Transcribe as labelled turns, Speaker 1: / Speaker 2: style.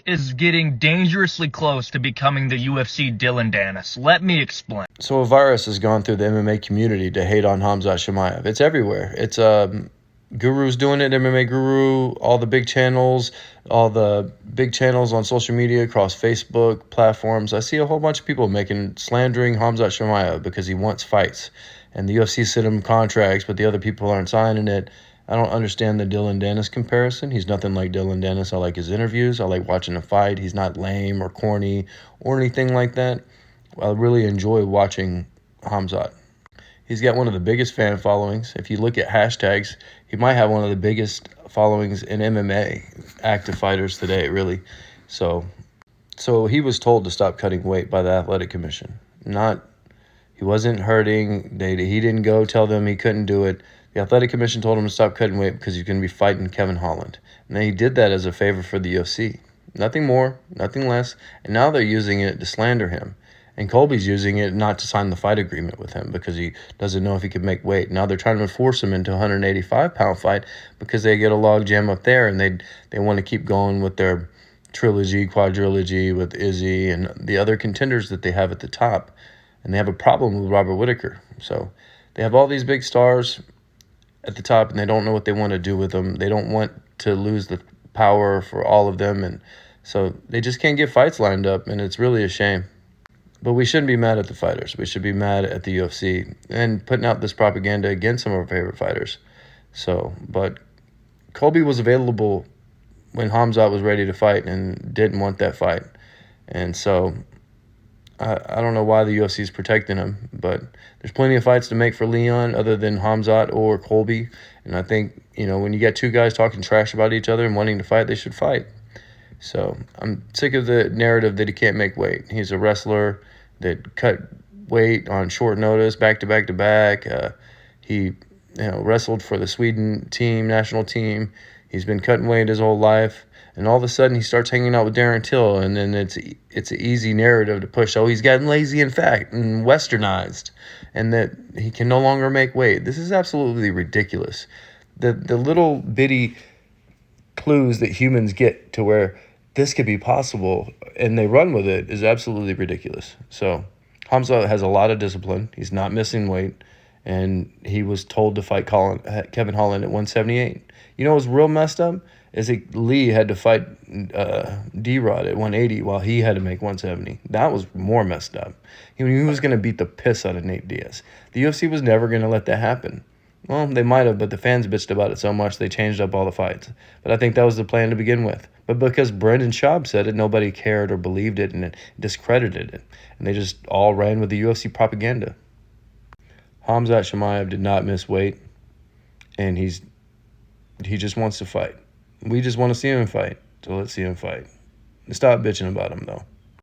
Speaker 1: is getting dangerously close to becoming the UFC Dylan Dennis. Let me explain.
Speaker 2: So a virus has gone through the MMA community to hate on Khamzat Chimeav. It's everywhere. It's Guru's doing it, MMA Guru, all the big channels on social media across Facebook platforms. I see a whole bunch of people slandering Khamzat Chimeav because he wants fights. And the UFC sent him contracts, but the other people aren't signing it. I don't understand the Dylan Dennis comparison. He's nothing like Dylan Dennis. I like his interviews. I like watching him fight. He's not lame or corny or anything like that. I really enjoy watching Khamzat. He's got one of the biggest fan followings. If you look at hashtags, he might have one of the biggest followings in MMA, active fighters today, really. So he was told to stop cutting weight by the Athletic Commission. He wasn't hurting. He didn't go tell them he couldn't do it. The Athletic Commission told him to stop cutting weight because he's going to be fighting Kevin Holland. And he did that as a favor for the UFC. Nothing more, nothing less. And now they're using it to slander him. And Colby's using it not to sign the fight agreement with him because he doesn't know if he can make weight. Now they're trying to force him into a 185-pound fight because they get a log jam up there, and they want to keep going with their quadrilogy with Izzy and the other contenders that they have at the top. And they have a problem with Robert Whittaker. So they have all these big stars at the top, and they don't know what they want to do with them. They don't want to lose the power for all of them, and so they just can't get fights lined up, and it's really a shame. But we shouldn't be mad at the fighters. We should be mad at the UFC and putting out this propaganda against some of our favorite fighters. But Colby was available when Khamzat was ready to fight and didn't want that fight. And so I don't know why the UFC is protecting him, but there's plenty of fights to make for Leon other than Khamzat or Colby. And I think, when you get two guys talking trash about each other and wanting to fight, they should fight. So I'm sick of the narrative that he can't make weight. He's a wrestler that cut weight on short notice, back to back to back. He wrestled for the Sweden national team. He's been cutting weight his whole life. And all of a sudden he starts hanging out with Darren Till, and then it's an easy narrative to push. Oh, he's gotten lazy and fat and westernized, and that he can no longer make weight. This is absolutely ridiculous. The little bitty clues that humans get to where this could be possible and they run with it is absolutely ridiculous. So Khamzat has a lot of discipline. He's not missing weight, and he was told to fight Kevin Holland at 178. What's real messed up is that Lee had to fight D-Rod at 180 while he had to make 170. That was more messed up. He was going to beat the piss out of Nate Diaz. The UFC was never going to let that happen. Well, they might have, but the fans bitched about it so much they changed up all the fights. But I think that was the plan to begin with. But because Brendan Schaub said it, nobody cared or believed it, and it discredited it. And they just all ran with the UFC propaganda. Khamzat Chimeav did not miss weight, and he just wants to fight. We just want to see him fight, so let's see him fight. Stop bitching about him, though.